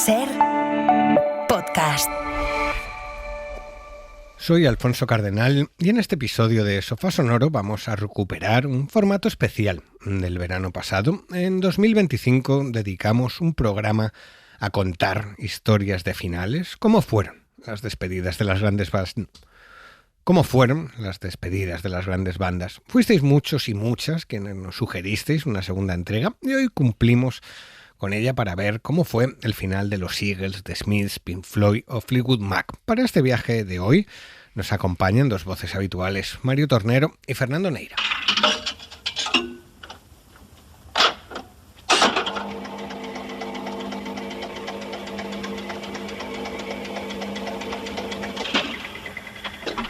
Ser Podcast. Soy Alfonso Cardenal y en este episodio de Sofá Sonoro vamos a recuperar un formato especial del verano pasado. En 2025 dedicamos un programa a contar historias de finales. ¿Cómo fueron las despedidas de las grandes bandas? Fuisteis muchos y muchas quienes nos sugeristeis una segunda entrega y hoy cumplimos con ella para ver cómo fue el final de los Eagles, The Smiths, Pink Floyd o Fleetwood Mac. Para este viaje de hoy nos acompañan dos voces habituales, Mario Tornero y Fernando Neira.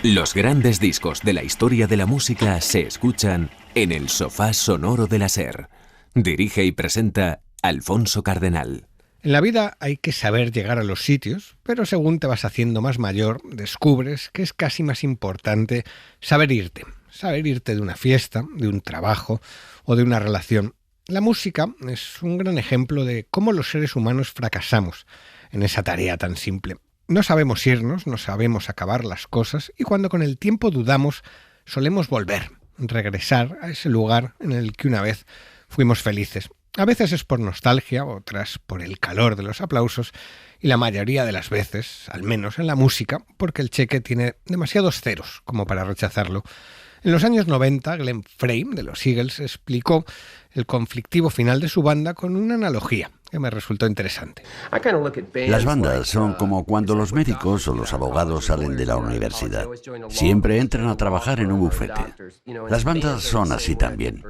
Los grandes discos de la historia de la música se escuchan en el Sofá Sonoro de la SER. Dirige y presenta Alfonso Cardenal. En la vida hay que saber llegar a los sitios, pero según te vas haciendo más mayor, descubres que es casi más importante saber irte de una fiesta, de un trabajo o de una relación. La música es un gran ejemplo de cómo los seres humanos fracasamos en esa tarea tan simple. No sabemos irnos, no sabemos acabar las cosas y cuando con el tiempo dudamos, solemos regresar a ese lugar en el que una vez fuimos felices. A veces es por nostalgia, otras por el calor de los aplausos y la mayoría de las veces, al menos en la música, porque el cheque tiene demasiados ceros como para rechazarlo. En los años 90, Glenn Frey de los Eagles explicó el conflictivo final de su banda con una analogía que me resultó interesante. Las bandas son como cuando los médicos o los abogados salen de la universidad. Siempre entran a trabajar en un bufete. Las bandas son así también.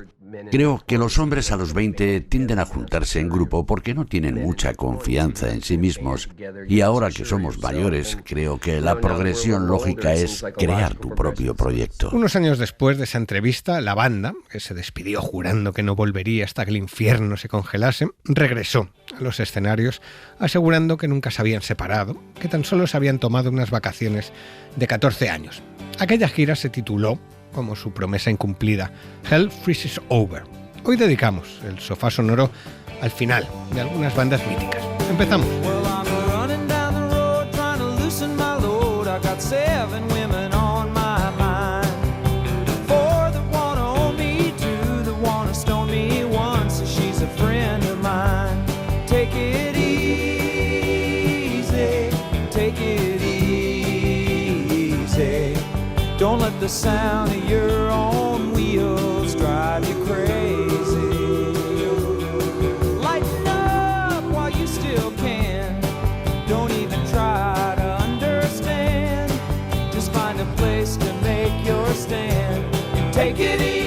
Creo que los hombres a los 20 tienden a juntarse en grupo porque no tienen mucha confianza en sí mismos y ahora que somos mayores creo que la progresión lógica es crear tu propio proyecto. Unos años después de esa entrevista, la banda, que se despidió jurando que no volvería hasta que el infierno se congelase, regresó a los escenarios asegurando que nunca se habían separado, que tan solo se habían tomado unas vacaciones de 14 años. Aquella gira se tituló, como su promesa incumplida, Hell Freezes Over. Hoy dedicamos el Sofá Sonoro al final de algunas bandas míticas. Empezamos. Don't let the sound of your own wheels drive you crazy. Lighten up while you still can. Don't even try to understand. Just find a place to make your stand and take it easy.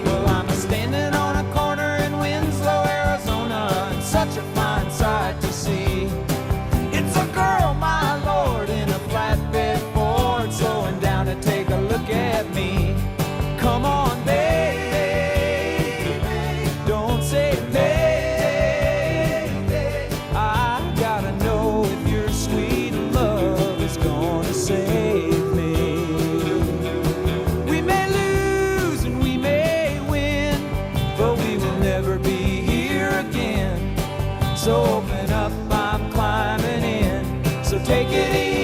Well, I'm standing on a corner in Winslow, Arizona, and such a fine sight to see. So open up, I'm climbing in. So take it easy.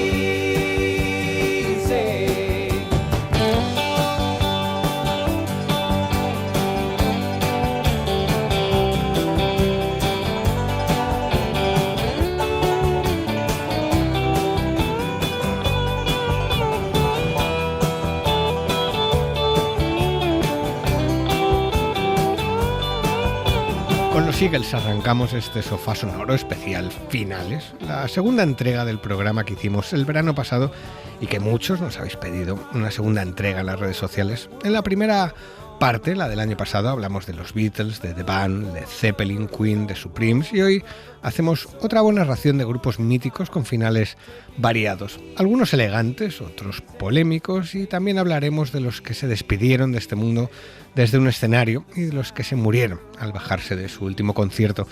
Con los Eagles arrancamos este Sofá Sonoro especial Finales, la segunda entrega del programa que hicimos el verano pasado y que muchos nos habéis pedido una segunda entrega en las redes sociales. En la primera parte, la del año pasado, hablamos de los Beatles, de The Band, de Zeppelin, Queen, de Supremes y hoy hacemos otra buena ración de grupos míticos con finales variados, algunos elegantes, otros polémicos y también hablaremos de los que se despidieron de este mundo desde un escenario y de los que se murieron al bajarse de su último concierto.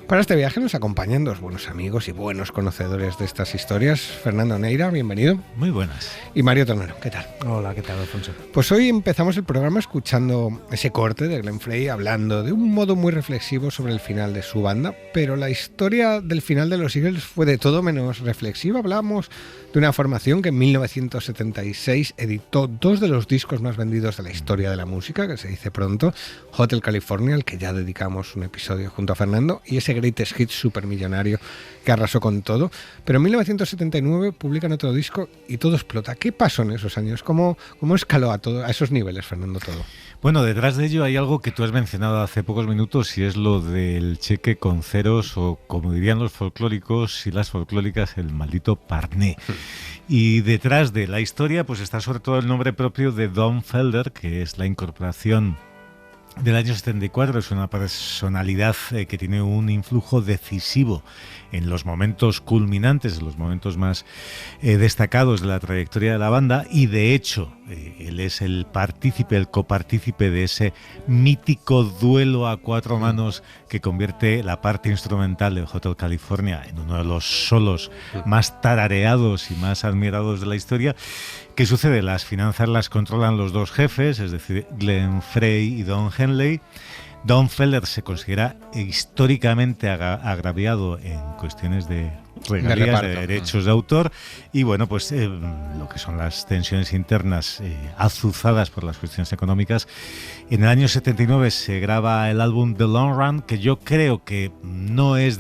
Para este viaje nos acompañan dos buenos amigos y buenos conocedores de estas historias. Fernando Neira, bienvenido. Muy buenas. Y Mario Tonero, ¿qué tal? Hola, ¿qué tal, Alfonso? Pues hoy empezamos el programa escuchando ese corte de Glenn Frey hablando de un modo muy reflexivo sobre el final de su banda, pero la historia del final de los Eagles fue de todo menos reflexiva. Hablamos de una formación que en 1976 editó dos de los discos más vendidos de la historia de la música, que se dice pronto, Hotel California, al que ya dedicamos un episodio junto a Fernando, y ese Greatest Hits supermillonario que arrasó con todo. Pero en 1979 publican otro disco y todo explota. ¿Qué pasó en esos años? ¿Cómo escaló a esos niveles, Fernando, todo? Bueno, detrás de ello hay algo que tú has mencionado hace pocos minutos y es lo del cheque con ceros o, como dirían los folclóricos y las folclóricas, el maldito parné. Y detrás de la historia pues está sobre todo el nombre propio de Don Felder, que es la incorporación del año 74, es una personalidad que tiene un influjo decisivo en los momentos culminantes, en los momentos más destacados de la trayectoria de la banda, y de hecho él es el copartícipe de ese mítico duelo a cuatro manos que convierte la parte instrumental de Hotel California en uno de los solos más tarareados y más admirados de la historia. ¿Qué sucede? Las finanzas las controlan los dos jefes, es decir, Glenn Frey y Don Henley. Don Felder se considera históricamente agraviado en cuestiones de regalías, de derechos de autor, y bueno, pues lo que son las tensiones internas azuzadas por las cuestiones económicas. En el año 79 se graba el álbum The Long Run, que yo creo que no es,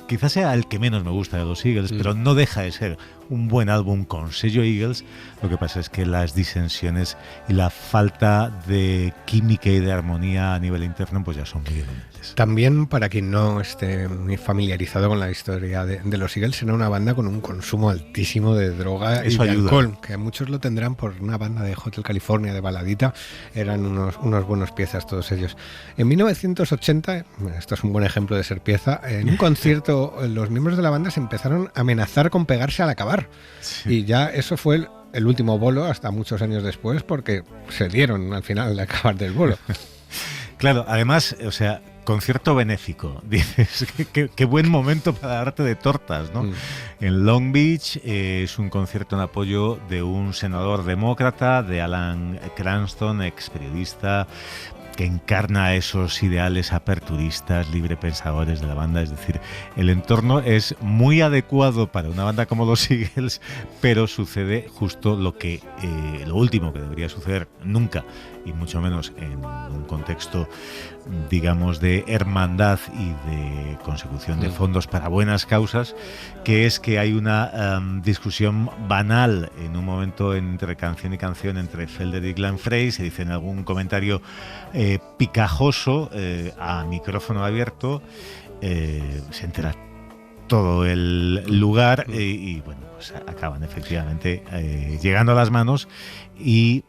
quizás sea el que menos me gusta de los Eagles, pero no deja de ser un buen álbum con sello Eagles. Lo que pasa es que las disensiones y la falta de química y de armonía a nivel interno pues ya son muy evidentes. También, para quien no esté muy familiarizado con la historia de los Eagles, era una banda con un consumo altísimo de droga y de alcohol, que muchos lo tendrán por una banda de Hotel California, de baladita. Eran unos buenos piezas todos ellos. En 1980, esto es un buen ejemplo de ser pieza, en un concierto los miembros de la banda se empezaron a amenazar con pegarse al acabar. Sí. Y ya eso fue el último bolo hasta muchos años después, porque se dieron al final al acabar del bolo. Claro, además, o sea, concierto benéfico, dices, qué buen momento para darte de tortas, ¿no? En Long Beach es un concierto en apoyo de un senador demócrata, de Alan Cranston, ex periodista, que encarna esos ideales aperturistas, librepensadores de la banda. Es decir, el entorno es muy adecuado para una banda como los Eagles, pero sucede justo lo último que debería suceder nunca, y mucho menos en un contexto, digamos, de hermandad y de consecución de fondos para buenas causas, que es que hay una discusión banal en un momento entre canción y canción entre Felder y Glenn Frey. Se dice en algún comentario picajoso a micrófono abierto, se entera todo el lugar y bueno, pues acaban efectivamente llegando a las manos y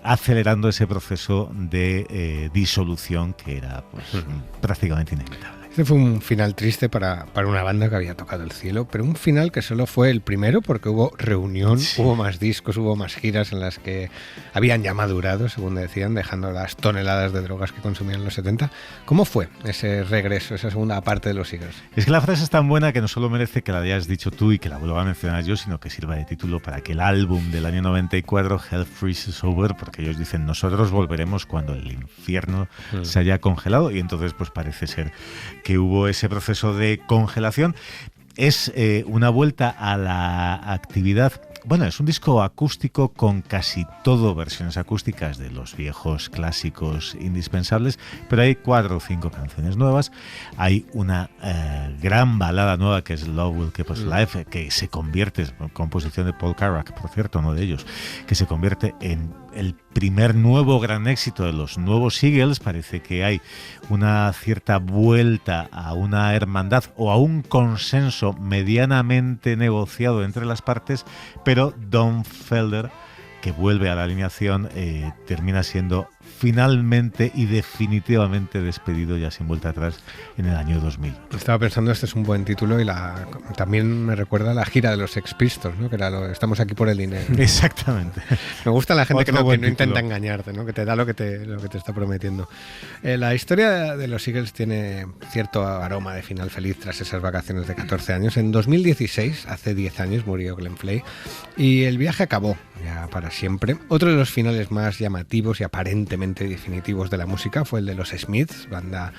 acelerando ese proceso de disolución que era pues prácticamente inevitable. Este fue un final triste para una banda que había tocado el cielo, pero un final que solo fue el primero, porque hubo reunión, hubo más discos, hubo más giras en las que habían ya madurado, según decían, dejando las toneladas de drogas que consumían en los 70. ¿Cómo fue ese regreso, esa segunda parte de los Eagles? Es que la frase es tan buena que no solo merece que la hayas dicho tú y que la vuelva a mencionar yo, sino que sirva de título para que el álbum del año 94, Hell Freezes Over, porque ellos dicen, nosotros volveremos cuando el infierno se haya congelado, y entonces pues parece ser que hubo ese proceso de congelación. Es una vuelta a la actividad. Bueno, es un disco acústico con casi todo versiones acústicas de los viejos clásicos indispensables, pero hay 4 o 5 canciones nuevas. Hay una gran balada nueva que es Love Will Keep Us Alive, que se convierte, composición de Paul Carrack, por cierto, uno de ellos, que se convierte en el primer nuevo gran éxito de los nuevos Eagles. Parece que hay una cierta vuelta a una hermandad o a un consenso medianamente negociado entre las partes, pero Don Felder que vuelve a la alineación, termina siendo finalmente y definitivamente despedido ya sin vuelta atrás en el año 2000. Estaba pensando, este es un buen título y también me recuerda a la gira de los Sex Pistols, ¿no? Que era estamos aquí por el dinero. Exactamente. Me gusta la gente que no título. intenta engañarte, ¿no? Que te da lo que te está prometiendo. La historia de los Eagles tiene cierto aroma de final feliz tras esas vacaciones de 14 años. En 2016, hace 10 años, murió Glenn Frey y el viaje acabó ya para siempre. Otro de los finales más llamativos y aparentemente definitivos de la música fue el de los Smiths, banda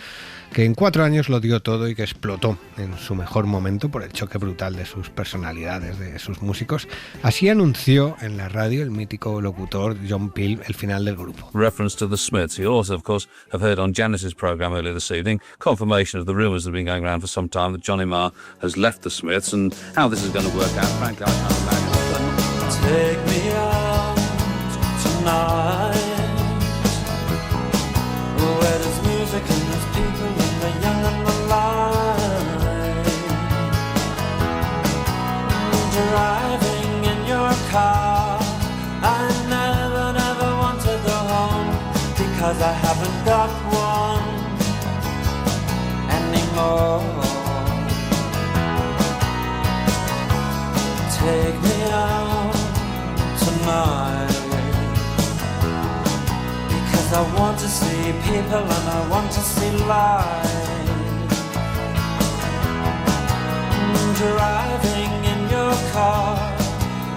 que en 4 años lo dio todo y que explotó en su mejor momento por el choque brutal de sus personalidades, de sus músicos. Así anunció en la radio el mítico locutor John Peel el final del grupo. Reference to the Smiths. You also, of course, have heard on Janice's program earlier this evening confirmation of the rumours that have been going around for some time that Johnny Marr has left the Smiths, and how this is going to work out, frankly, I can't imagine. Take me out tonight, where there's music and there's people and the young and the light. Driving in your car, I never want to go home, because I haven't got one anymore. Take me out tonight, because I want to see people and I want to see life. Driving in your car,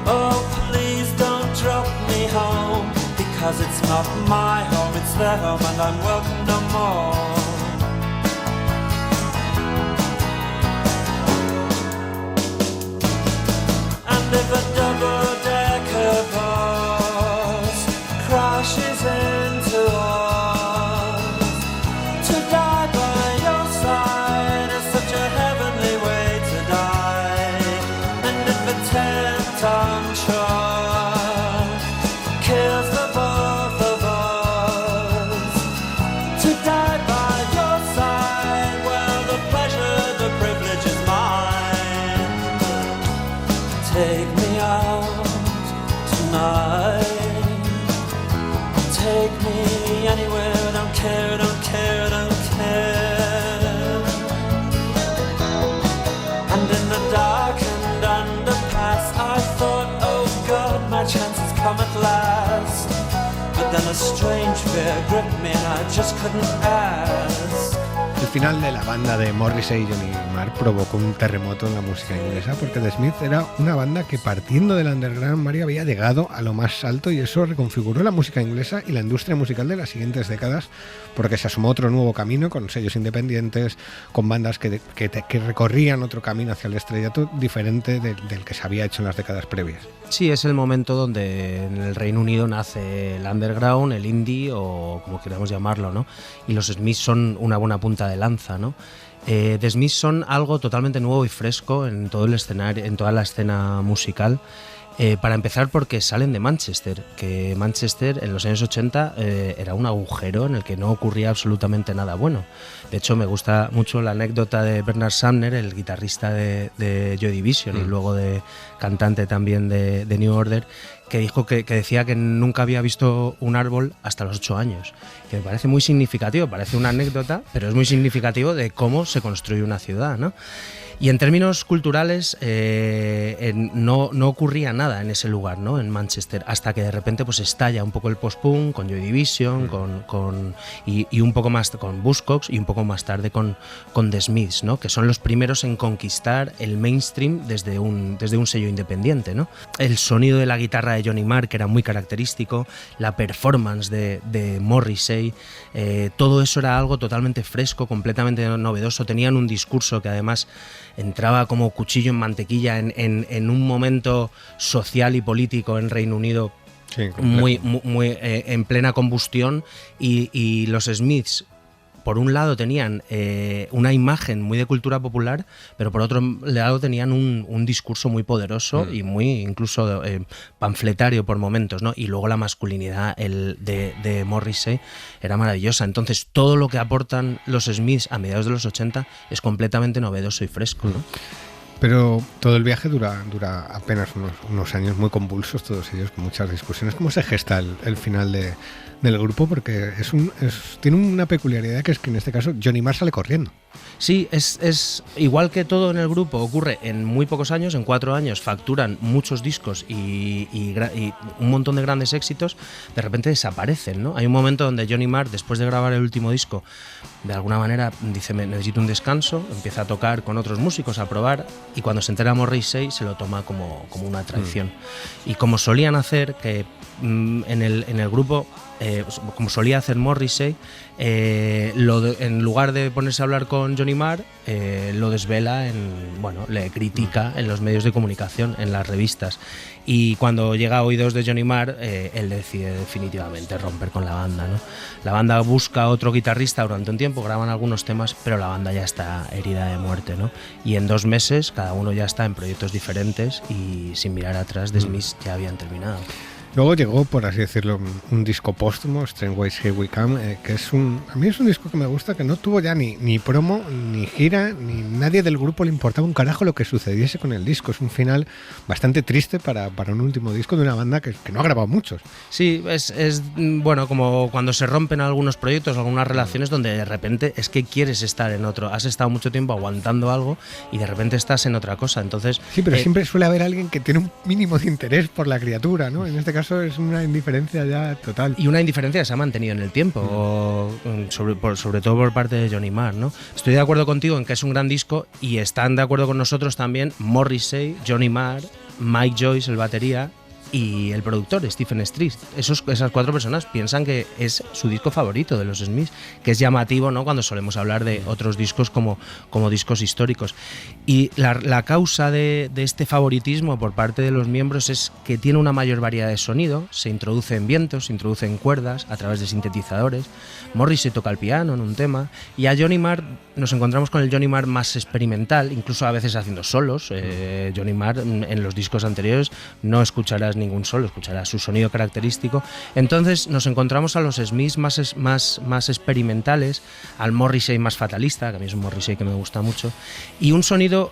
oh please don't drop me home, because it's not my home, it's their home and I'm welcome no more. And if a double-decker bus crashes into us, to die by your side is such a heavenly way to die. And if a 10-ton truck kills the both of us, to die by your side, well, the pleasure, the privilege is mine. Take me out tonight, take me anywhere, don't care, don't care, don't care. And in the darkened underpass, I thought, oh God, my chance has come at last. But then a strange fear gripped me and I just couldn't ask. El final de la banda de Morrissey y Johnny Marr provocó un terremoto en la música inglesa, porque The Smiths era una banda que, partiendo del underground, Mario, había llegado a lo más alto, y eso reconfiguró la música inglesa y la industria musical de las siguientes décadas, porque se asomó otro nuevo camino con sellos independientes, con bandas que recorrían otro camino hacia el estrellato diferente del que se había hecho en las décadas previas. Sí, es el momento donde en el Reino Unido nace el underground, el indie o como queramos llamarlo, ¿no? Y los Smiths son una buena punta de lanza, ¿no? The Smiths son algo totalmente nuevo y fresco en todo el escenario, en toda la escena musical. Para empezar, porque salen de Manchester, que Manchester en los años 80 era un agujero en el que no ocurría absolutamente nada bueno. De hecho, me gusta mucho la anécdota de Bernard Sumner, el guitarrista de Joy Division y luego de cantante también de New Order, que dijo que decía que nunca había visto un árbol hasta los 8 años. Que me parece muy significativo, parece una anécdota, pero es muy significativo de cómo se construye una ciudad, ¿no? Y en términos culturales no ocurría nada en ese lugar, ¿no? En Manchester, hasta que de repente pues estalla un poco el post-punk con Joy Division, y un poco más con Buzzcocks y un poco más tarde con The Smiths, ¿no? Que son los primeros en conquistar el mainstream desde un sello independiente, ¿no? El sonido de la guitarra de Johnny Marr, que era muy característico, la performance de Morrissey, todo eso era algo totalmente fresco, completamente novedoso. Tenían un discurso que además entraba como cuchillo en mantequilla en un momento social y político en Reino Unido, sí, muy en plena combustión, y los Smiths, por un lado, tenían una imagen muy de cultura popular, pero por otro lado tenían un discurso muy poderoso y muy incluso panfletario por momentos, ¿no? Y luego la masculinidad de Morrissey era maravillosa. Entonces, todo lo que aportan los Smiths a mediados de los 80 es completamente novedoso y fresco, ¿no? Pero todo el viaje dura apenas unos años muy convulsos, todos ellos, con muchas discusiones. ¿Cómo se gesta el final del grupo? Porque tiene una peculiaridad, que es que en este caso Johnny Marr sale corriendo. Sí, es igual que todo en el grupo ocurre en muy pocos años, en 4 años facturan muchos discos y un montón de grandes éxitos, de repente desaparecen, ¿no? Hay un momento donde Johnny Marr, después de grabar el último disco, de alguna manera dice, necesito un descanso, empieza a tocar con otros músicos, a probar, y cuando se entera Morrissey se lo toma como una traición. Y como solían hacer, que en el grupo, como solía hacer Morrissey, en lugar de ponerse a hablar con Johnny Marr, lo desvela, le critica en los medios de comunicación, en las revistas. Y cuando llega a oídos de Johnny Marr, él decide definitivamente romper con la banda, ¿no? La banda busca otro guitarrista durante un tiempo, graban algunos temas, pero la banda ya está herida de muerte, ¿no? Y en 2 meses cada uno ya está en proyectos diferentes y sin mirar atrás, The Smiths ya habían terminado. Luego llegó, por así decirlo, un disco póstumo, Strange Ways Here We Come, que a mí es un disco que me gusta, que no tuvo ya ni promo, ni gira, ni nadie del grupo le importaba un carajo lo que sucediese con el disco. Es un final bastante triste para un último disco de una banda que no ha grabado muchos. Sí, es como cuando se rompen algunos proyectos, algunas relaciones donde de repente es que quieres estar en otro. Has estado mucho tiempo aguantando algo y de repente estás en otra cosa. Entonces, sí, pero siempre suele haber alguien que tiene un mínimo de interés por la criatura, ¿no? En este caso es una indiferencia ya total. Y una indiferencia que se ha mantenido en el tiempo, sobre todo por parte de Johnny Marr, ¿no? Estoy de acuerdo contigo en que es un gran disco y están de acuerdo con nosotros también Morrissey, Johnny Marr, Mike Joyce, el batería, y el productor, Stephen Street. Esas 4 personas piensan que es su disco favorito de los Smiths, que es llamativo, ¿no?, cuando solemos hablar de otros discos como discos históricos. Y la causa de este favoritismo por parte de los miembros es que tiene una mayor variedad de sonido, se introduce en vientos, se introduce en cuerdas, a través de sintetizadores. Morrissey toca el piano en un tema, y a Johnny Marr nos encontramos con el Johnny Marr más experimental, incluso a veces haciendo solos. Johnny Marr en los discos anteriores no escucharás ningún solo, escucharás su sonido característico. Entonces nos encontramos a los Smiths más experimentales, al Morrissey más fatalista, que a mí es un Morrissey que me gusta mucho, y un sonido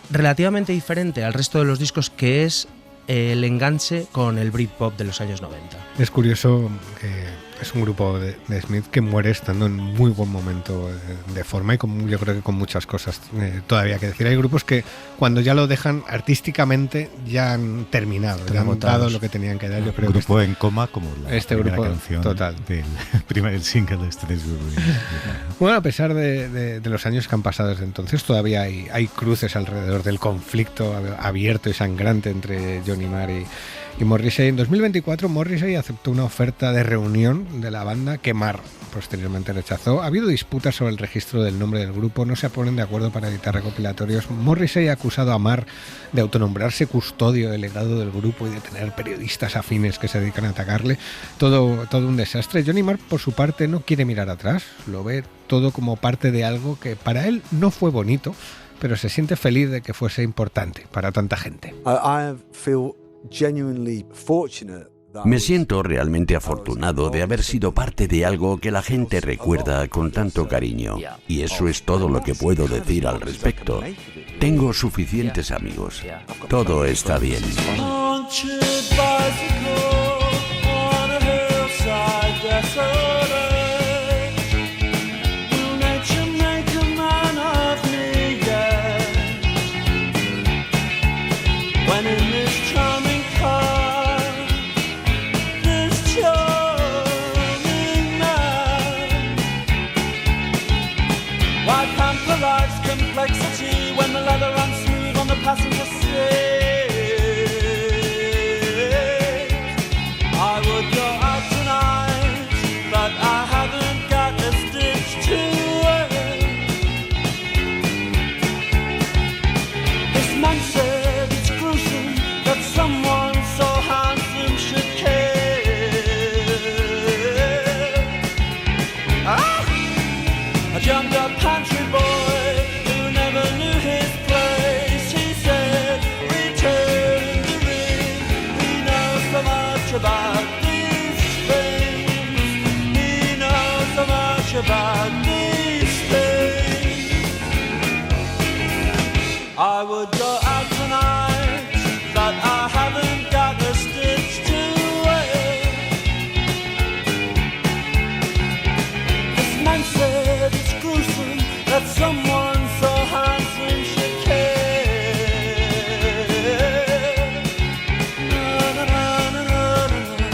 relativamente diferente al resto de los discos, que es el enganche con el Britpop de los años 90. Es curioso que es un grupo de Smith que muere estando en muy buen momento de forma, y yo creo que con muchas cosas todavía que decir. Hay grupos que cuando ya lo dejan artísticamente ya han terminado, ya han dado lo que tenían que dar. Yo creo un grupo que en coma, como la grupo canción total del single de Strange Ways. Bueno, a pesar de los años que han pasado desde entonces, todavía hay cruces alrededor del conflicto abierto y sangrante entre Johnny Marr y Morrissey. En 2024 Morrissey aceptó una oferta de reunión de la banda que Marr posteriormente rechazó. Ha habido disputas sobre el registro del nombre del grupo, no se ponen de acuerdo para editar recopilatorios. Morrissey ha acusado a Marr de autonombrarse custodio del legado del grupo y de tener periodistas afines que se dedican a atacarle. Todo un desastre. Johnny Marr, por su parte, no quiere mirar atrás, lo ve todo como parte de algo que para él no fue bonito, pero se siente feliz de que fuese importante para tanta gente. Me siento realmente afortunado de haber sido parte de algo que la gente recuerda con tanto cariño, y eso es todo lo que puedo decir al respecto. Tengo suficientes amigos. Todo está bien. Passenger seat. I would go out tonight, but I haven't got a stitch to wear. This man said it's gruesome that someone so handsome should care. A jumped up country boy who never knew his place. About these things, he knows so much about these things. I would man said it's gruesome that someone so handsome should care. Na, na, na, na, na, na.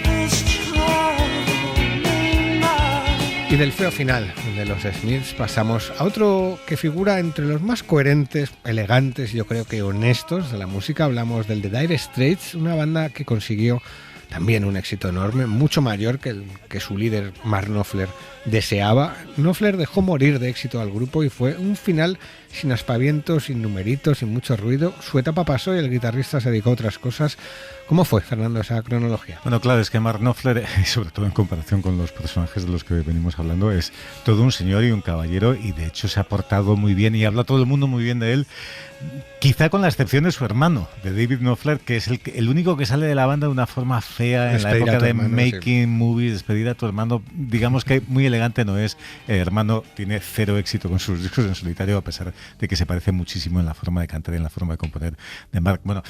This charming man. Y del feo final de los Smiths pasamos a otro que figura entre los más coherentes, elegantes, yo creo que honestos de la música. Hablamos del The Dire Straits, una banda que consiguió también un éxito enorme, mucho mayor que el que su líder Mark Knopfler deseaba. Knopfler dejó morir de éxito al grupo y fue un final sin aspavientos, sin numeritos, sin mucho ruido. Su etapa pasó y el guitarrista se dedicó a otras cosas. ¿Cómo fue, Fernando, esa cronología? Bueno, claro, es que Mark Knopfler, sobre todo en comparación con los personajes de los que venimos hablando, es todo un señor y un caballero, y de hecho se ha portado muy bien y habla todo el mundo muy bien de él, quizá con la excepción de su hermano, de David Knopfler, que es el único que sale de la banda de una forma fea en la época de Making Movies. Despedir a tu hermano, digamos que muy elegante no es. El hermano tiene cero éxito con sus discos en solitario, a pesar de que se parece muchísimo en la forma de cantar y en la forma de componer de Mark. Bueno,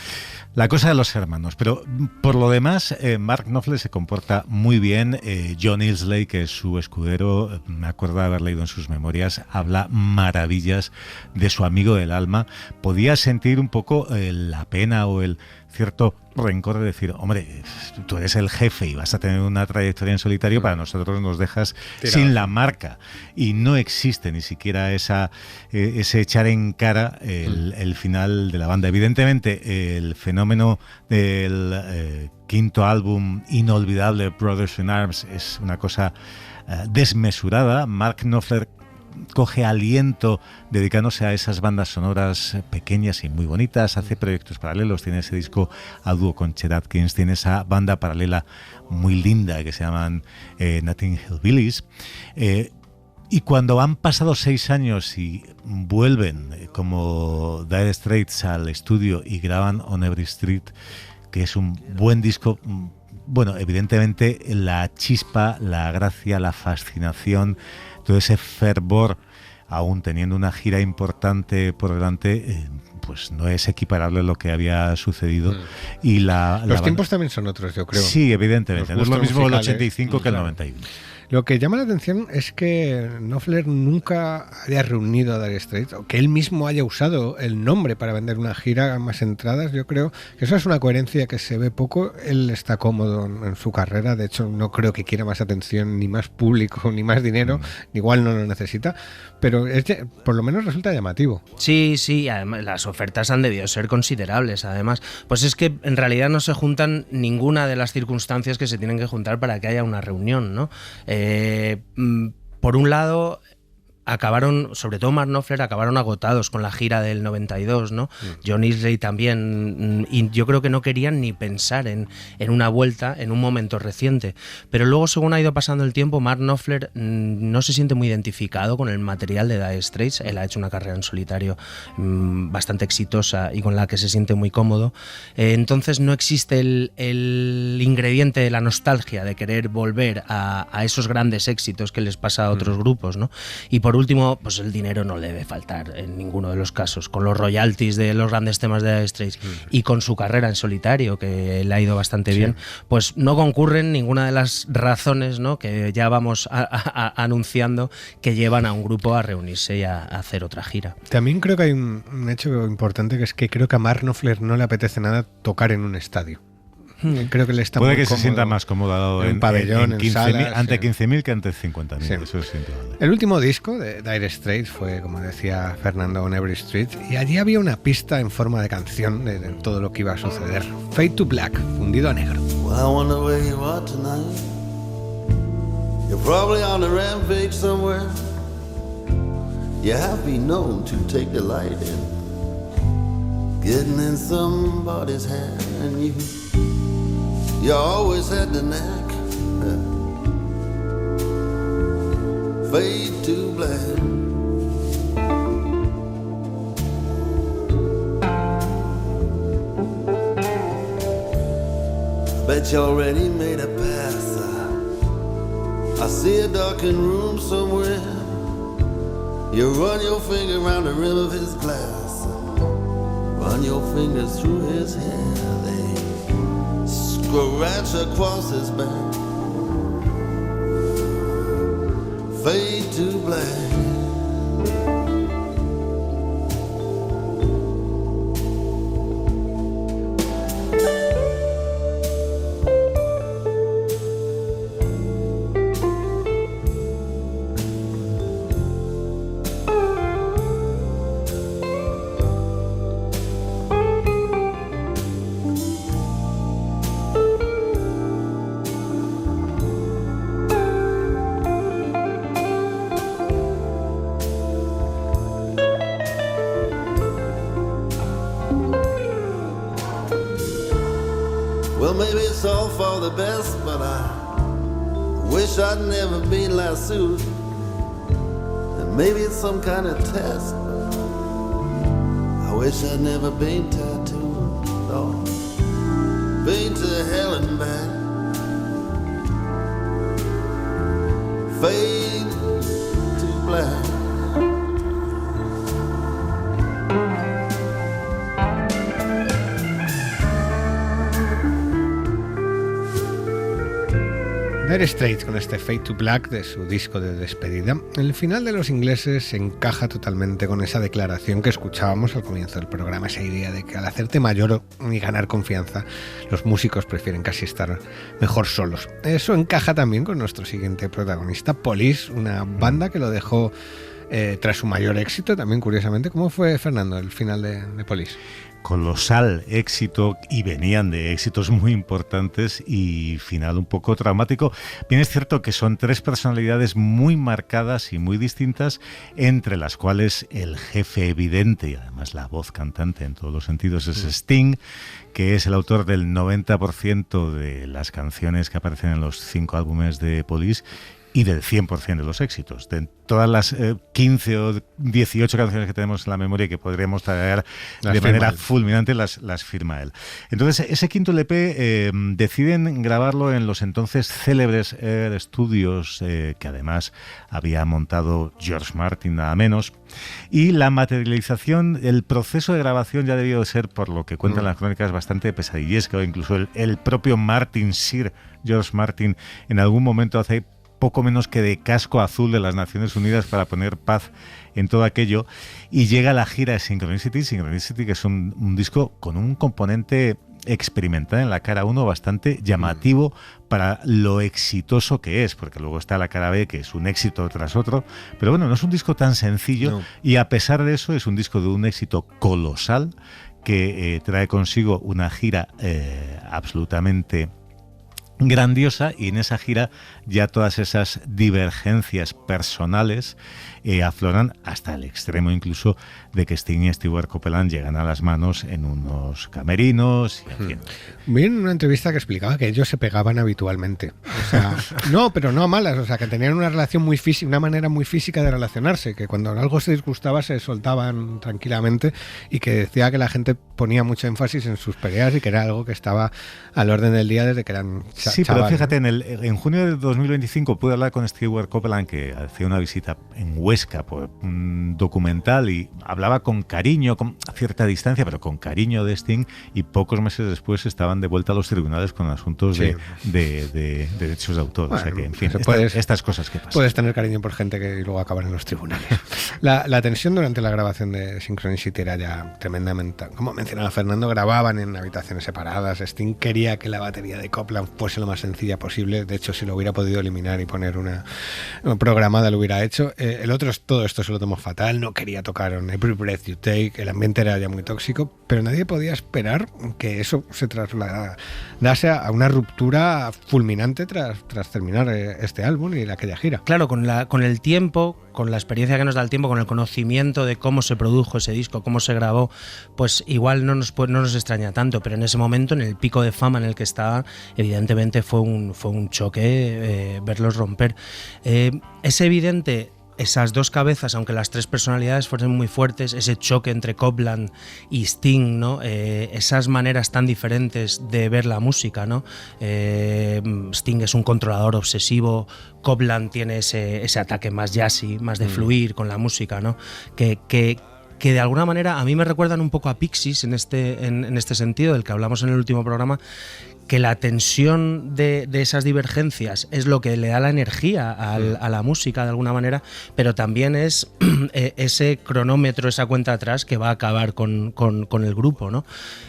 la cosa de los hermanos, pero por lo demás, Mark Knopfler se comporta muy bien. John Illsley, que es su escudero, me acuerdo de haber leído en sus memorias, habla maravillas de su amigo del alma. Podía sentir un poco la pena o el cierto rencor de decir, hombre, tú eres el jefe y vas a tener una trayectoria en solitario, para nosotros nos dejas sin la marca, y no existe ni siquiera ese echar en cara el final de la banda. Evidentemente el fenómeno del quinto álbum inolvidable, Brothers in Arms, es una cosa desmesurada. Mark Knopfler coge aliento dedicándose a esas bandas sonoras pequeñas y muy bonitas, hace proyectos paralelos, tiene ese disco a dúo con Chet Atkins, tiene esa banda paralela muy linda que se llaman Notting Hill Billies, y cuando han pasado 6 años y vuelven como Dire Straits al estudio y graban On Every Street, que es un buen disco, bueno, evidentemente la chispa, la gracia, la fascinación, todo ese fervor, aún teniendo una gira importante por delante, pues no es equiparable a lo que había sucedido. Y los tiempos también son otros, yo creo. Sí, evidentemente. No es lo mismo el 85 que el 91. Lo que llama la atención es que Knopfler nunca haya reunido a Dire Straits, o que él mismo haya usado el nombre para vender una gira a más entradas. Yo creo que eso es una coherencia que se ve poco. Él está cómodo en su carrera, de hecho no creo que quiera más atención, ni más público, ni más dinero, igual no lo necesita, pero por lo menos resulta llamativo. Sí, además las ofertas han debido ser considerables, además. Pues es que en realidad no se juntan ninguna de las circunstancias que se tienen que juntar para que haya una reunión, ¿no? Por un lado, acabaron, sobre todo Mark Knopfler, acabaron agotados con la gira del 92, ¿no? John Illsley también, y yo creo que no querían ni pensar en una vuelta en un momento reciente. Pero luego, según ha ido pasando el tiempo, Mark Knopfler no se siente muy identificado con el material de Dire Straits. Él ha hecho una carrera en solitario bastante exitosa y con la que se siente muy cómodo. Entonces no existe el ingrediente de la nostalgia, de querer volver a esos grandes éxitos que les pasa a otros grupos, ¿no? Y por último, pues el dinero no le debe faltar en ninguno de los casos. Con los royalties de los grandes temas de Dire Straits y con su carrera en solitario, que le ha ido bastante bien, pues no concurren ninguna de las razones, ¿no?, que ya vamos anunciando, que llevan a un grupo a reunirse y a hacer otra gira. También creo que hay un hecho importante, que es que creo que a Mark Knopfler no le apetece nada tocar en un estadio. Creo que le está puede muy que se sienta más cómodo en pabellón, en 15.000, salas, ante sí. 15.000 que ante 50.000. Sí. Eso es indudable. El último disco de Dire Straits fue, como decía Fernando, On Every Street, y allí había una pista en forma de canción de todo lo que iba a suceder. Fade to Black, fundido a negro. Well, I wonder where you are tonight. You're probably on a rampage somewhere. You have been known to take delight in getting in somebody's hand, and you always had the knack. Fade to black. Bet you already made a pass. I see a darkened room somewhere. You run your finger around the rim of his glass. Run your fingers through his hair. They scratch across his back. fade to black. Well, maybe it's all for the best, but I wish I'd never been lassoed. And maybe it's some kind of test, but I wish I'd never been tattooed. No, been to hell and back. Fade to black. Dire Straits con este Fade to Black de su disco de despedida. El final de Los Ingleses encaja totalmente con esa declaración que escuchábamos al comienzo del programa, esa idea de que al hacerte mayor y ganar confianza, los músicos prefieren casi estar mejor solos. Eso encaja también con nuestro siguiente protagonista, Police, una banda que lo dejó tras su mayor éxito. También, curiosamente, ¿cómo fue, Fernando, el final de Police? Colosal éxito, y venían de éxitos muy importantes y final un poco traumático. Bien, es cierto que son tres personalidades muy marcadas y muy distintas, entre las cuales el jefe evidente y además la voz cantante en todos los sentidos es Sting, que es el autor del 90% de las canciones que aparecen en los 5 álbumes de Police y del 100% de los éxitos. De todas las 15 o 18 canciones que tenemos en la memoria y que podríamos traer de manera fulminante, las firma él. Entonces, ese quinto LP deciden grabarlo en los entonces célebres Air Studios, que además había montado George Martin, nada menos. Y la materialización, el proceso de grabación ya debió ser, por lo que cuentan las crónicas, bastante pesadillesco. Incluso el propio Martin, Sir George Martin, en algún momento hace poco menos que de casco azul de las Naciones Unidas para poner paz en todo aquello, y llega la gira de Synchronicity, que es un disco con un componente experimental en la cara 1 bastante llamativo para lo exitoso que es, porque luego está la cara B, que es un éxito tras otro, pero bueno, no es un disco tan sencillo, y a pesar de eso es un disco de un éxito colosal que trae consigo una gira absolutamente grandiosa, y en esa gira ya todas esas divergencias personales afloran hasta el extremo incluso de que Sting y Stewart Copeland llegan a las manos en unos camerinos y, en fin. Vi en una entrevista que explicaba que ellos se pegaban habitualmente, o sea, no, pero no a malas, o sea, que tenían una relación muy física, una manera muy física de relacionarse, que cuando algo se disgustaba se soltaban tranquilamente, y que decía que la gente ponía mucho énfasis en sus peleas y que era algo que estaba al orden del día desde que eran Sí, chavales. Pero fíjate, en junio de 2025 pude hablar con Stewart Copeland, que hacía una visita en Huesca por un documental, y hablaba con cariño, con cierta distancia, pero con cariño de Sting, y pocos meses después estaban de vuelta a los tribunales con asuntos de derechos de autor. Bueno, o sea que, en fin, estas cosas que pasan. Puedes tener cariño por gente que luego acaban en los tribunales. La tensión durante la grabación de Synchronicity era ya tremendamente... Como mencionaba Fernando, grababan en habitaciones separadas. Sting quería que la batería de Copland fuese lo más sencilla posible. De hecho, si lo hubiera podido eliminar y poner una programada, lo hubiera hecho. El otro, todo esto se lo tomó fatal. No quería tocar en Every Breath You Take. El ambiente era ya muy tóxico, pero nadie podía esperar que eso se trasladase a una ruptura fulminante tras terminar este álbum y aquella gira. Claro, con el tiempo, con la experiencia que nos da el tiempo, con el conocimiento de cómo se produjo ese disco, cómo se grabó, pues igual no nos extraña tanto, pero en ese momento, en el pico de fama en el que estaba, evidentemente fue un choque verlos romper. Es evidente esas dos cabezas, aunque las tres personalidades fueron muy fuertes, ese choque entre Copland y Sting, ¿no? Esas maneras tan diferentes de ver la música, ¿no? Sting es un controlador obsesivo, Copland tiene ese ataque más jazzy, más de fluir con la música, ¿no? Que que de alguna manera a mí me recuerdan un poco a Pixies en este sentido, del que hablamos en el último programa, que la tensión de esas divergencias es lo que le da la energía a la música de alguna manera, pero también es ese cronómetro, esa cuenta atrás que va a acabar con el grupo, ¿no?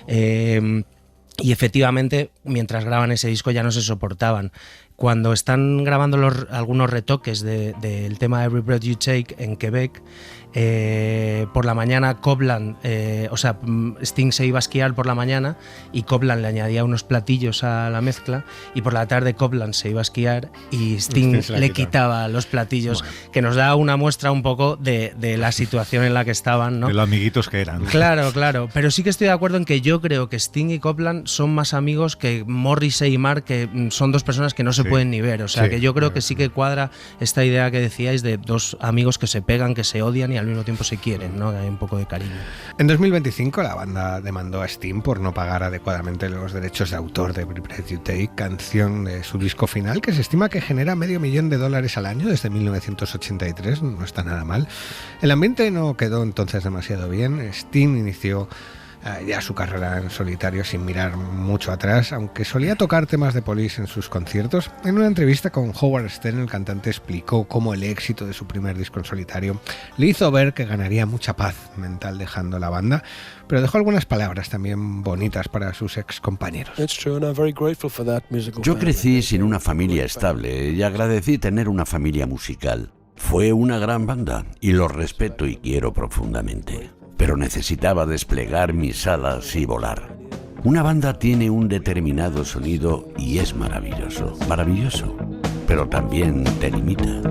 Y efectivamente, mientras graban ese disco ya no se soportaban. Cuando están grabando algunos retoques del tema Every Breath You Take en Quebec, por la mañana Copland, Sting se iba a esquiar por la mañana y Copland le añadía unos platillos a la mezcla, y por la tarde Copland se iba a esquiar y Sting le quitaba los platillos, que nos da una muestra un poco de la situación en la que estaban, ¿no? De los amiguitos que eran. Claro, pero sí que estoy de acuerdo en que yo creo que Sting y Copland son más amigos que Morrissey y Mark, que son dos personas que no se pueden ni ver, o sea, que yo creo que sí que cuadra esta idea que decíais de dos amigos que se pegan, que se odian y al mismo tiempo se quieren, ¿no? Que hay un poco de cariño. En 2025 la banda demandó a Sting por no pagar adecuadamente los derechos de autor de Every Breath You Take, canción de su disco final, que se estima que genera $500,000 al año desde 1983, no está nada mal. El ambiente no quedó entonces demasiado bien. Sting inició ya su carrera en solitario sin mirar mucho atrás, aunque solía tocar temas de Police en sus conciertos. En una entrevista con Howard Stern, el cantante explicó cómo el éxito de su primer disco en solitario le hizo ver que ganaría mucha paz mental dejando la banda, pero dejó algunas palabras también bonitas para sus ex compañeros. Yo crecí sin una familia estable y agradecí tener una familia musical. Fue una gran banda y lo respeto y quiero profundamente. Pero necesitaba desplegar mis alas y volar. Una banda tiene un determinado sonido y es maravilloso, pero también te limita.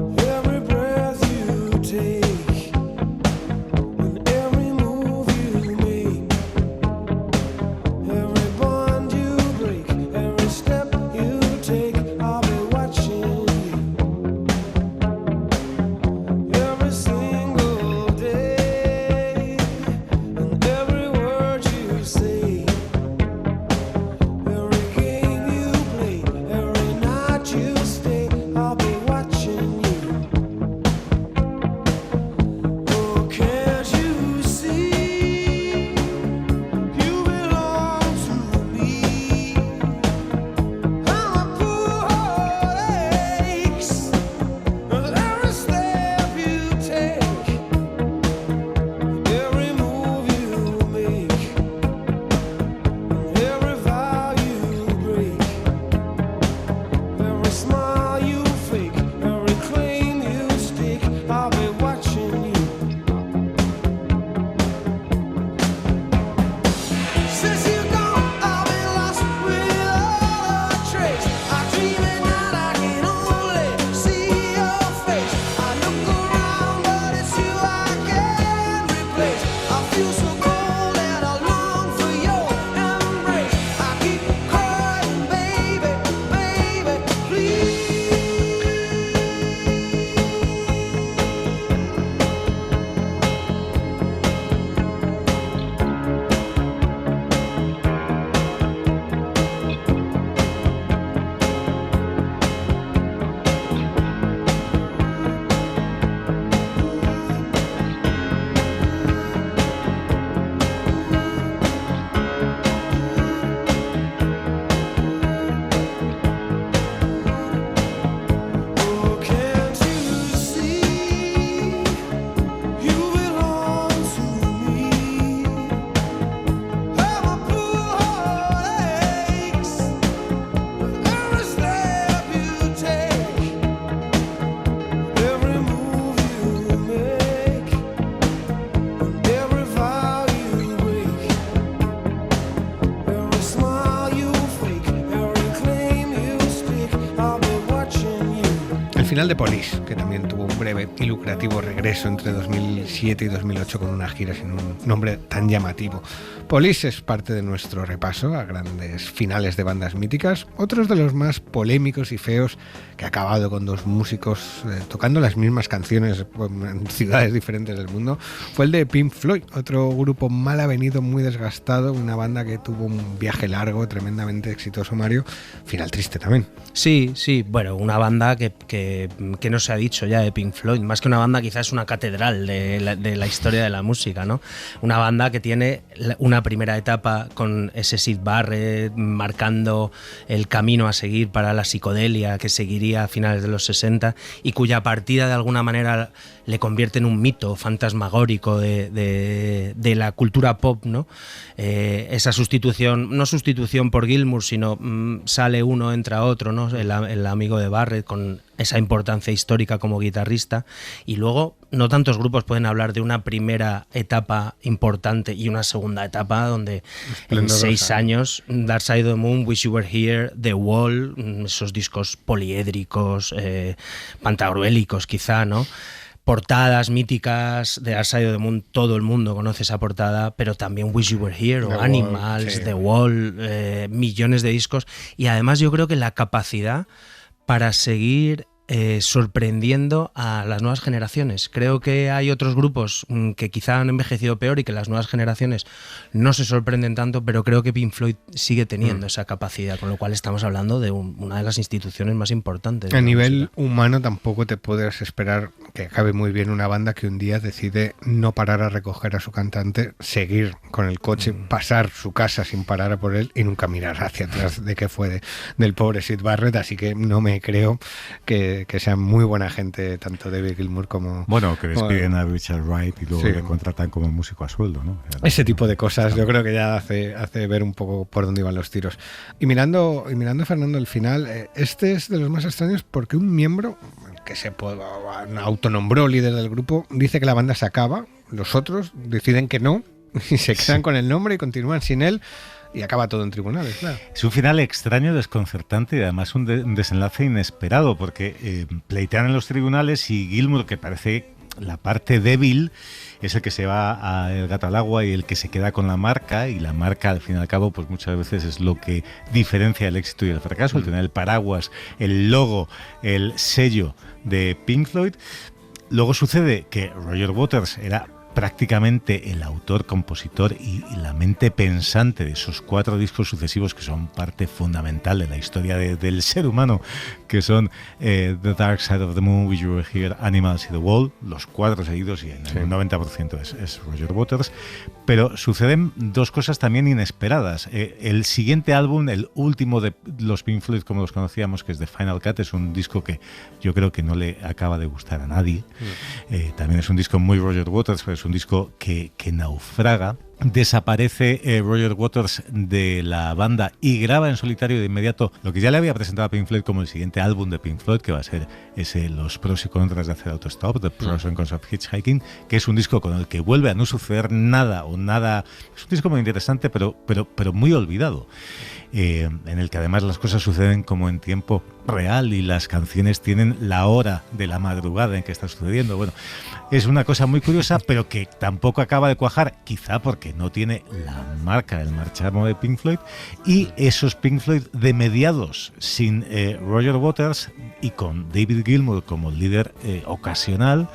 Final de Police, que también tuvo un breve y lucrativo regreso entre 2007 y 2008 con una gira sin un nombre tan llamativo. Police es parte de nuestro repaso a grandes finales de bandas míticas. Otros de los más polémicos y feos, que ha acabado con dos músicos tocando las mismas canciones en ciudades diferentes del mundo, fue el de Pink Floyd, otro grupo mal avenido, muy desgastado, una banda que tuvo un viaje largo, tremendamente exitoso, Mario. Final triste también. Sí, bueno, una banda que que no se ha dicho ya de Pink Floyd. Más que una banda, quizás es una catedral de la historia de la música, ¿no? Una banda que tiene una primera etapa con ese Syd Barrett marcando el camino a seguir para la psicodelia que seguiría a finales de los 60 y cuya partida de alguna manera le convierte en un mito fantasmagórico de la cultura pop, ¿no? Esa sustitución, no sustitución por Gilmour, sino sale uno, entra otro, ¿no? El amigo de Barrett con esa importancia histórica como guitarrista, y luego no tantos grupos pueden hablar de una primera etapa importante y una segunda etapa donde en 6 años Dark Side of the Moon, Wish You Were Here, The Wall, esos discos poliédricos, pantagruélicos quizá, ¿no? Portadas míticas de Dark Side of the Moon, todo el mundo conoce esa portada, pero también Wish You Were Here o Animals, sí. The Wall, millones de discos, y además yo creo que la capacidad para seguir sorprendiendo a las nuevas generaciones. Creo que hay otros grupos que quizá han envejecido peor y que las nuevas generaciones no se sorprenden tanto, pero creo que Pink Floyd sigue teniendo esa capacidad, con lo cual estamos hablando de una de las instituciones más importantes. A nivel humano tampoco te puedes esperar que acabe muy bien una banda que un día decide no parar a recoger a su cantante, seguir con el coche, pasar su casa sin parar a por él y nunca mirar hacia atrás de qué fue del pobre Syd Barrett, así que no me creo que sean muy buena gente tanto David Gilmour como... Bueno, que despiden a Richard Wright y luego le contratan como músico a sueldo, ¿no? Ese tipo de cosas yo creo que ya hace ver un poco por dónde iban los tiros. Y mirando Fernando el final, este es de los más extraños porque un miembro que se autonombró líder del grupo dice que la banda se acaba, los otros deciden que no y se quedan con el nombre y continúan sin él. Y acaba todo en tribunales, claro. Es un final extraño, desconcertante y además un desenlace inesperado, porque pleitean en los tribunales y Gilmour, que parece la parte débil, es el que se va el gato al agua y el que se queda con la marca, y la marca al fin y al cabo pues muchas veces es lo que diferencia el éxito y el fracaso, el tener el paraguas, el logo, el sello de Pink Floyd. Luego sucede que Roger Waters era prácticamente el autor, compositor y la mente pensante de esos 4 discos sucesivos que son parte fundamental de la historia del ser humano, que son The Dark Side of the Moon, Wish You Were Here, Animals y The Wall, los 4 seguidos, y en el 90% es Roger Waters. Pero suceden 2 cosas también inesperadas. El siguiente álbum, el último de los Pink Floyd como los conocíamos, que es The Final Cut, es un disco que yo creo que no le acaba de gustar a nadie. También es un disco muy Roger Waters, pero es un disco que naufraga. Desaparece Roger Waters de la banda y graba en solitario de inmediato lo que ya le había presentado a Pink Floyd como el siguiente álbum de Pink Floyd, que va a ser los pros y contras de hacer autostop, The Pros and Cons of Hitchhiking, que es un disco con el que vuelve a no suceder nada. Es un disco muy interesante, pero muy olvidado. En el que además las cosas suceden como en tiempo real y las canciones tienen la hora de la madrugada en que está sucediendo. Bueno, es una cosa muy curiosa, pero que tampoco acaba de cuajar, quizá porque no tiene la marca, el marchamo de Pink Floyd, y esos Pink Floyd de mediados sin Roger Waters y con David Gilmour como líder ocasional,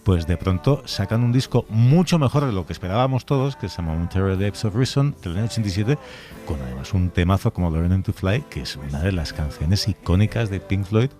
pues de pronto sacan un disco mucho mejor de lo que esperábamos todos, que es A Momentary Lapse of Reason, del año 87, con además un temazo como Learning to Fly, que es una de las canciones icónicas de Pink Floyd,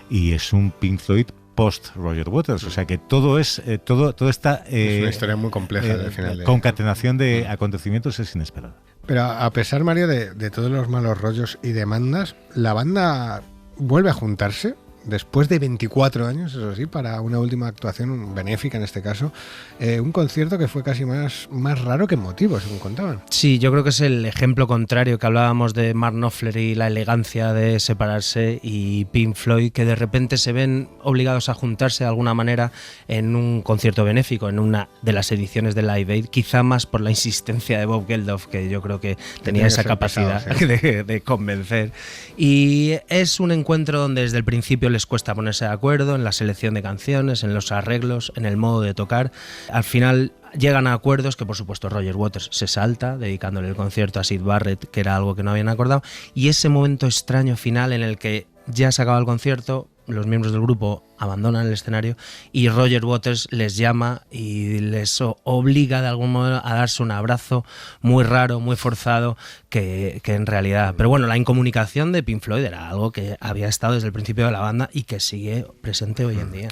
y es un Pink Floyd post Roger Waters, o sea que todo esta es una historia muy compleja del final concatenación de acontecimientos es inesperada. Pero a pesar, Mario, de todos los malos rollos y demandas, la banda vuelve a juntarse después de 24 años, eso sí, para una última actuación benéfica en este caso, un concierto que fue casi más raro que emotivo, según contaban. Sí, yo creo que es el ejemplo contrario que hablábamos de Mark Knopfler y la elegancia de separarse, y Pink Floyd, que de repente se ven obligados a juntarse de alguna manera en un concierto benéfico, en una de las ediciones de Live Aid, quizá más por la insistencia de Bob Geldof, que yo creo que tenía esa capacidad pesado, sí, de convencer. Y es un encuentro donde desde el principio les cuesta ponerse de acuerdo en la selección de canciones, en los arreglos, en el modo de tocar. Al final llegan a acuerdos que por supuesto Roger Waters se salta, dedicándole el concierto a Syd Barrett, que era algo que no habían acordado, y ese momento extraño final en el que ya se acaba el concierto, los miembros del grupo abandonan el escenario y Roger Waters les llama y les obliga de algún modo a darse un abrazo muy raro, muy forzado, que en realidad... Pero bueno, la incomunicación de Pink Floyd era algo que había estado desde el principio de la banda y que sigue presente hoy en día.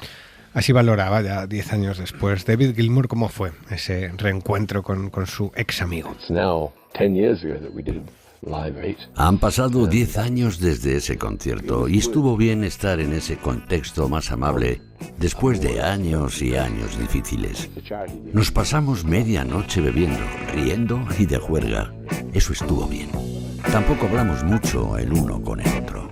Así valoraba ya 10 años después David Gilmour cómo fue ese reencuentro con su ex amigo. Han pasado 10 años desde ese concierto y estuvo bien estar en ese contexto más amable después de años y años difíciles. Nos pasamos media noche bebiendo, riendo y de juerga. Eso estuvo bien. Tampoco hablamos mucho el uno con el otro.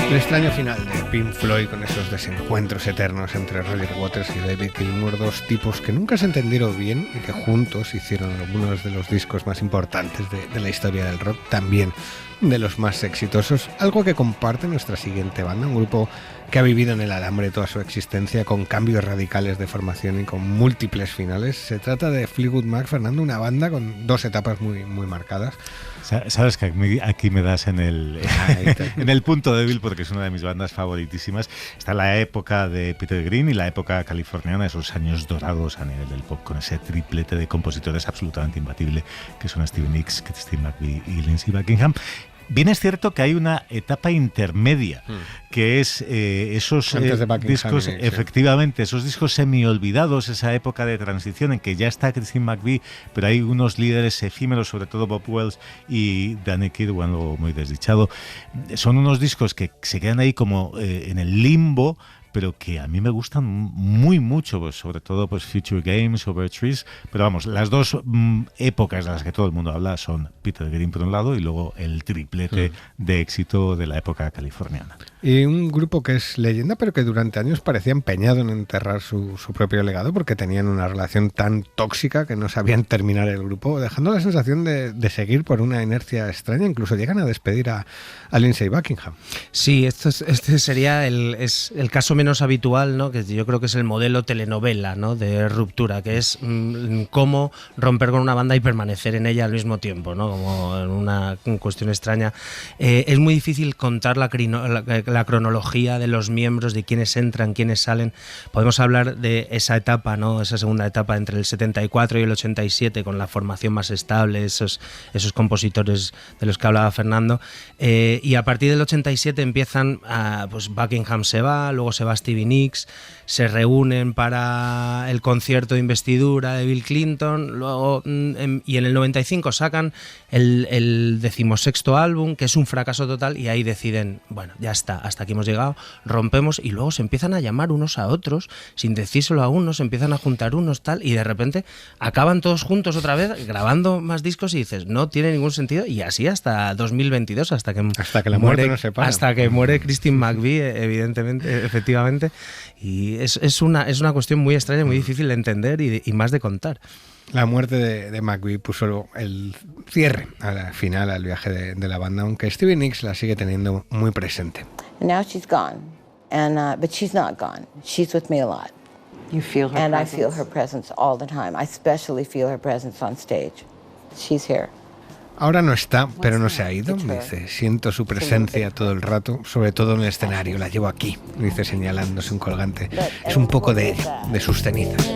El extraño final de Pink Floyd con esos desencuentros eternos entre Roger Waters y David Gilmour, dos tipos que nunca se entendieron bien y que juntos hicieron algunos de los discos más importantes de la historia del rock, también de los más exitosos, algo que comparte nuestra siguiente banda, un grupo que ha vivido en el alambre toda su existencia con cambios radicales de formación y con múltiples finales. Se trata de Fleetwood Mac, Fernando, una banda con dos etapas muy marcadas. Sabes que aquí me das en el punto débil, porque es una de mis bandas favoritísimas. Está la época de Peter Green y la época californiana, esos años dorados a nivel del pop, con ese triplete de compositores absolutamente imbatible que son Stevie Nicks, Steve McVie y Lindsey Buckingham. Bien es cierto que hay una etapa intermedia, que es esos discos, sí. Efectivamente, esos discos semi-olvidados, esa época de transición en que ya está Steve McVie, pero hay unos líderes efímeros, sobre todo Bob Wells y Danny Kirwan, algo muy desdichado. Son unos discos que se quedan ahí como en el limbo, pero que a mí me gustan muy mucho, pues, sobre todo pues Future Games, Over Trees, pero vamos, las dos épocas de las que todo el mundo habla son Peter Green por un lado y luego el triplete de éxito de la época californiana. Y un grupo que es leyenda, pero que durante años parecía empeñado en enterrar su propio legado, porque tenían una relación tan tóxica que no sabían terminar el grupo, dejando la sensación de seguir por una inercia extraña. Incluso llegan a despedir a Lindsey Buckingham. Sí, este sería el caso menos habitual, ¿no? Que yo creo que es el modelo telenovela, ¿no? De ruptura, que es cómo romper con una banda y permanecer en ella al mismo tiempo, ¿no? Como en una cuestión extraña. Es muy difícil contar la cronología de los miembros, de quiénes entran, quiénes salen. Podemos hablar de esa etapa, ¿no? Esa segunda etapa entre el 74 y el 87, con la formación más estable, esos compositores de los que hablaba Fernando. Y a partir del 87 empiezan, pues Buckingham se va, luego se va va Stevie Nicks, se reúnen para el concierto de investidura de Bill Clinton, luego y en el 95 sacan el 16º álbum, que es un fracaso total, y ahí deciden, bueno, ya está, hasta aquí hemos llegado, rompemos, y luego se empiezan a llamar unos a otros, sin decírselo a unos, se empiezan a juntar unos tal, y de repente acaban todos juntos otra vez grabando más discos y dices, no tiene ningún sentido, y así hasta 2022, hasta que la muerte no se para. Hasta que muere Christine McVie, evidentemente, efectivamente, y es una cuestión muy extraña, muy difícil de entender y más de contar. La muerte de McVie puso el cierre al final al viaje de la banda, aunque Stevie Nicks la sigue teniendo muy presente. Now she's gone, but she's not gone. She's with me a lot. You feel her and presence? I feel her presence all the time. I especially feel her presence on stage. She's here. Ahora no está, pero no se ha ido, dice. Siento su presencia todo el rato, sobre todo en el escenario. La llevo aquí, dice señalándose un colgante. Es un poco de ella, de sus cenizas.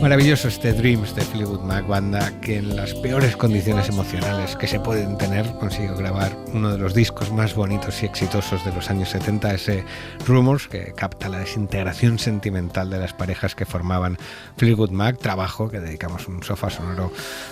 Maravilloso este Dreams de Fleetwood Mac, banda que en las peores condiciones emocionales que se pueden tener consiguió grabar uno de los discos más bonitos y exitosos de los años 70, ese Rumors, que capta la desintegración sentimental de las parejas que formaban Fleetwood Mac, trabajo que dedicamos un sofá sonoro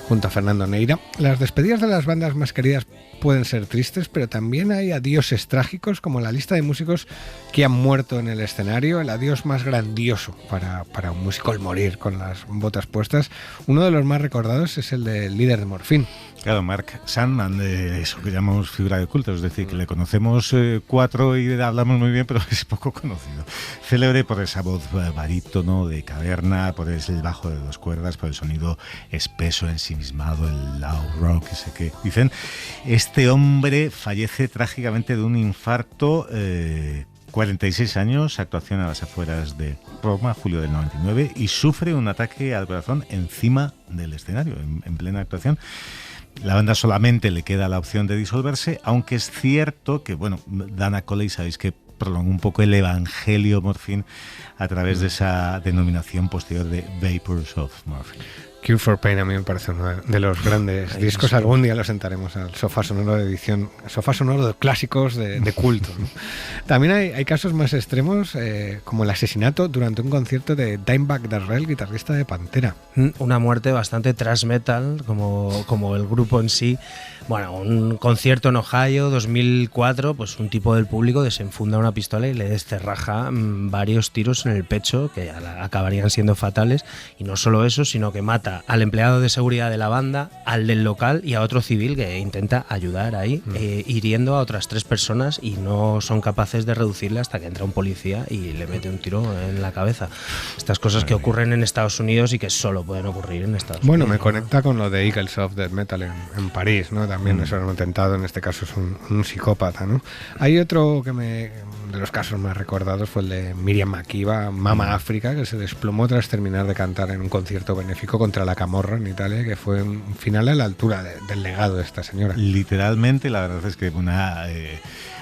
junto a Fernando Neira. Las despedidas de las bandas más queridas pueden ser tristes, pero también hay adioses trágicos, como la lista de músicos que han muerto en el escenario. El adiós más grandioso para un músico, el morir con las botas puestas. Uno de los más recordados es el del líder de Morphine. Claro, Mark Sandman, eso que llamamos figura de culto, es decir, que le conocemos cuatro y hablamos muy bien, pero es poco conocido. Célebre por esa voz barítono de caverna, por el bajo de 2 cuerdas, por el sonido espeso, ensimismado, el loud rock, ese que dicen. Este hombre fallece trágicamente de un infarto, 46 años, actuación a las afueras de Roma, julio del 99, y sufre un ataque al corazón encima del escenario, en plena actuación. La banda solamente le queda la opción de disolverse, aunque es cierto que, bueno, Dana Coley, sabéis que prolongó un poco el evangelio Morphine a través de esa denominación posterior de Vapors of Morphine. Cure for Pain a mí me parece uno de los grandes discos. Algún día lo sentaremos al sofá sonoro de edición, sofá sonoro de clásicos de culto, ¿no? También hay casos más extremos, como el asesinato durante un concierto de Dimebag Darrell, guitarrista de Pantera. Una muerte bastante thrash metal, como el grupo en sí. Bueno, un concierto en Ohio, 2004, pues un tipo del público desenfunda una pistola y le descerraja varios tiros en el pecho que acabarían siendo fatales. Y no solo eso, sino que mata al empleado de seguridad de la banda, al del local y a otro civil que intenta ayudar ahí, hiriendo a otras 3 personas, y no son capaces de reducirle hasta que entra un policía y le mete un tiro en la cabeza. Estas cosas que ocurren en Estados Unidos y que solo pueden ocurrir en Estados Unidos. Bueno, me conecta con lo de Eagles of Death Metal en París, ¿no? También eso era un atentado, en este caso es un psicópata, ¿no? Hay otro de los casos más recordados fue el de Miriam Makeba, Mama África, que se desplomó tras terminar de cantar en un concierto benéfico contra la camorra en Italia, que fue un final a la altura del legado de esta señora. Literalmente, la verdad es que una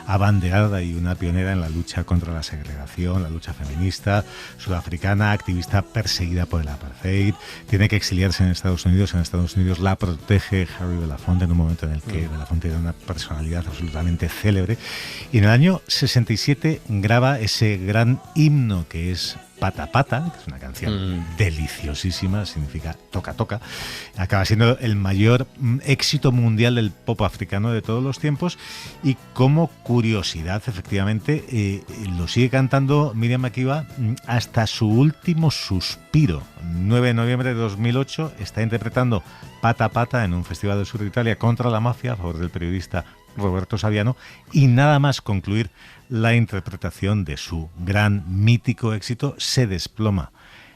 abanderada y una pionera en la lucha contra la segregación, la lucha feminista, sudafricana, activista perseguida por el apartheid, tiene que exiliarse en Estados Unidos. En Estados Unidos la protege Harry Belafonte en un momento en el que Belafonte era una personalidad absolutamente célebre, y en el año 67 graba ese gran himno que es Pata Pata, que es una canción deliciosísima, significa toca toca. Acaba siendo el mayor éxito mundial del pop africano de todos los tiempos, y como curiosidad, efectivamente, lo sigue cantando Miriam Makeba hasta su último suspiro. 9 de noviembre de 2008 está interpretando Pata Pata en un festival del sur de Italia contra la mafia a favor del periodista Roberto Saviano, y nada más concluir la interpretación de su gran mítico éxito se desploma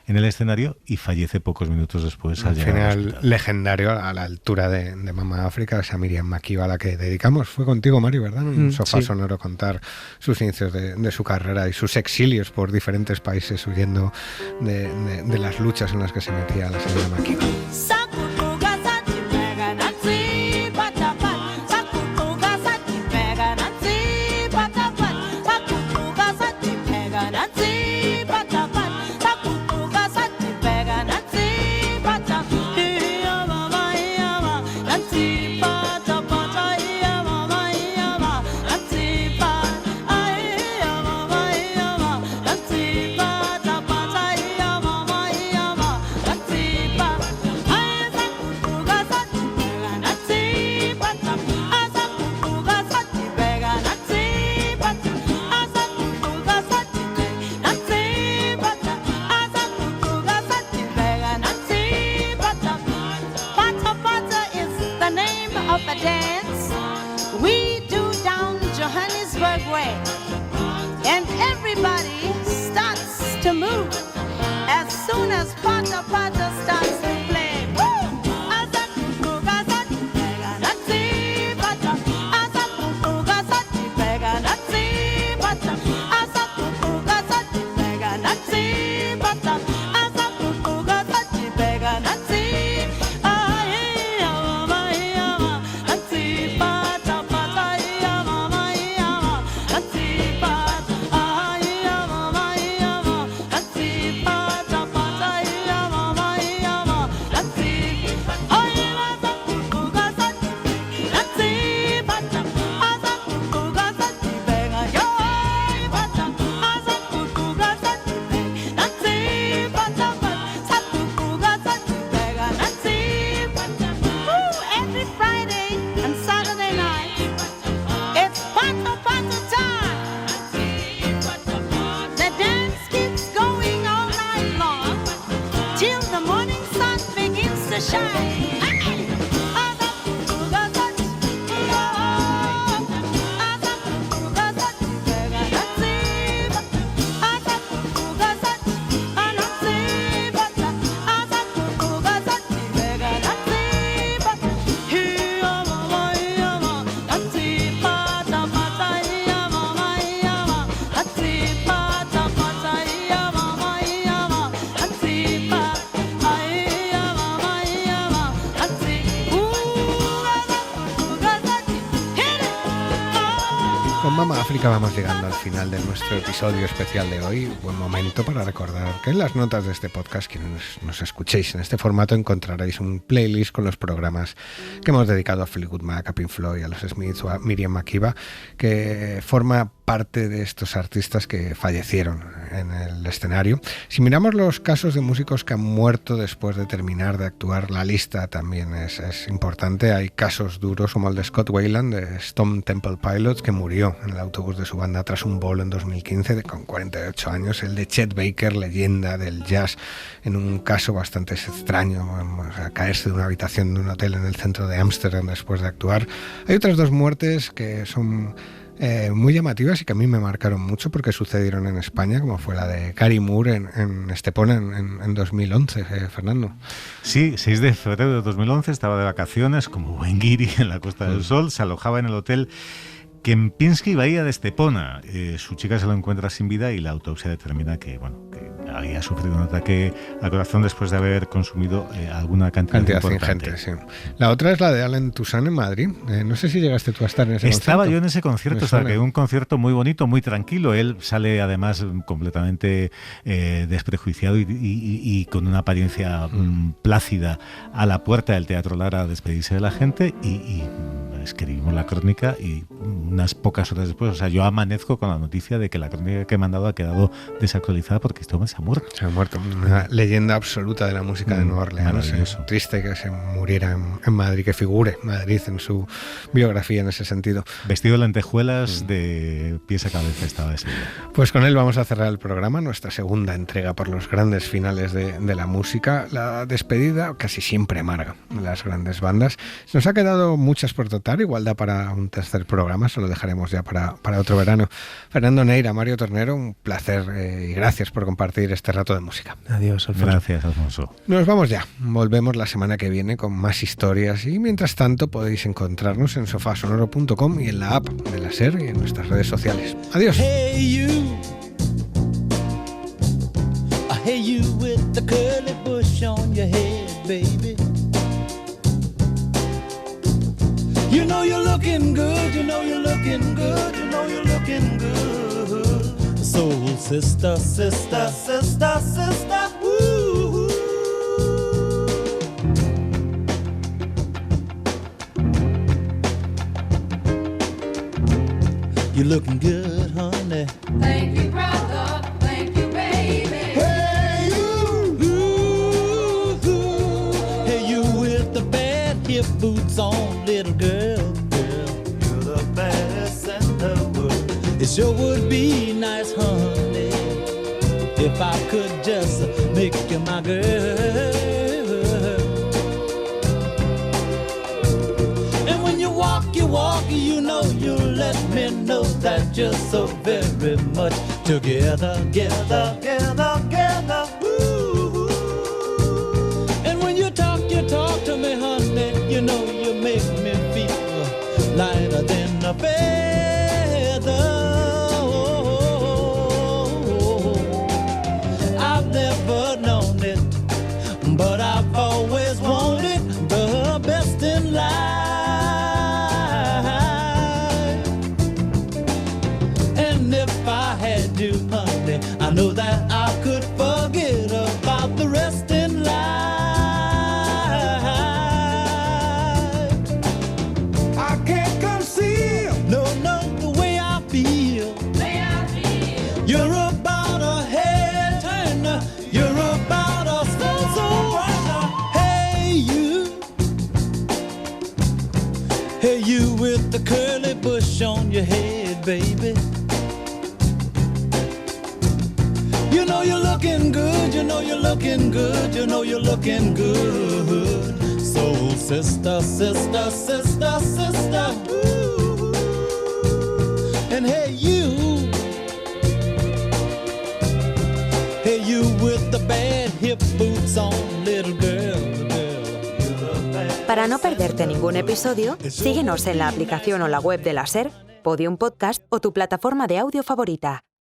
en el escenario y fallece pocos minutos después al llegar al hospital. Legendario a la altura de Mama África, esa Miriam Makeba a la que dedicamos. Fue contigo, Mario, ¿verdad? Un sofá sonoro contar sus inicios de su carrera y sus exilios por diferentes países huyendo de las luchas en las que se metía la señora Makeba. África vamos llegando al final de nuestro episodio especial de hoy. Buen momento para recordar que en las notas de este podcast, quienes nos escuchéis en este formato, encontraréis un playlist con los programas que hemos dedicado a Fleetwood Mac, a Pink Floyd, a los Smiths o a Miriam Makeba, que forma parte de estos artistas que fallecieron en el escenario. Si miramos los casos de músicos que han muerto después de terminar de actuar, la lista también es importante. Hay casos duros como el de Scott Weiland de Stone Temple Pilots, que murió en el autobús de su banda tras un bolo en 2015 con 48 años. El de Chet Baker, leyenda del jazz, en un caso bastante extraño, a caerse de una habitación de un hotel en el centro de Ámsterdam después de actuar. Hay otras dos muertes que son muy llamativas y que a mí me marcaron mucho porque sucedieron en España, como fue la de Gary Moore en Estepona en 2011, Fernando. Sí, 6 de febrero de 2011, estaba de vacaciones como buen guiri en la Costa del Sol, se alojaba en el hotel Kempinski Bahía de Estepona. Su chica se lo encuentra sin vida y la autopsia determina que había sufrido un ataque al corazón después de haber consumido alguna cantidad importante. Ingente, sí. La otra es la de Allen Toussaint en Madrid. No sé si llegaste tú a estar en ese concierto. Estaba yo en ese concierto, un concierto muy bonito, muy tranquilo. Él sale además completamente desprejuiciado y con una apariencia plácida a la puerta del Teatro Lara a despedirse de la gente y escribimos la crónica y unas pocas horas después, yo amanezco con la noticia de que la crónica que he mandado ha quedado desactualizada porque este hombre se ha muerto. Se ha muerto, una leyenda absoluta de la música de Nueva Orleans. Triste que se muriera en Madrid, que figure Madrid en su biografía en ese sentido. Vestido de lentejuelas, de pies a cabeza estaba ese día. Pues con él vamos a cerrar el programa, nuestra segunda entrega por los grandes finales de la música, la despedida casi siempre amarga de las grandes bandas. Nos ha quedado muchas por tratar, igual da para un tercer programa, se lo dejaremos ya para otro verano. Fernando Neira, Mario Tornero, un placer y gracias por compartir este rato de música. Adiós, Alfonso. Gracias, Alfonso. Nos vamos ya, volvemos la semana que viene con más historias y mientras tanto podéis encontrarnos en sofasonoro.com y en la app de la SER y en nuestras redes sociales. Adiós. Hey you, hey you with the curly bush on your head, baby. You know you're looking good, you know you're looking good, you know you're looking good. Soul sister, sister, sister, sister, woo. You're looking good, honey. Thank you, brother. Thank you, baby. Hey you, hey you with the bad hip boots on, little girl, you're the best in the world. It sure would be nice, honey, if I could just make you my girl. And when you walk, you know you let me know that you're so very much together, together, together, together. Ooh. And when you talk to me, honey, you know you make me feel lighter than a feather. I've never known it, but I've always wanted the best in life. Honey, I know that I could forget about the rest in life. I can't conceal, no, the way I feel. You're about a head turner, you're about a soul runner. Hey you with the curly bush on your head, baby. You know you're looking good, you know you're looking good, you know you're looking good. Soul sister, sister, sister, sister. Ooh. And hey you with the bad hip boots on, little girl. Para no perderte ningún episodio, síguenos en la aplicación o la web de la SER, Podium Podcast o tu plataforma de audio favorita.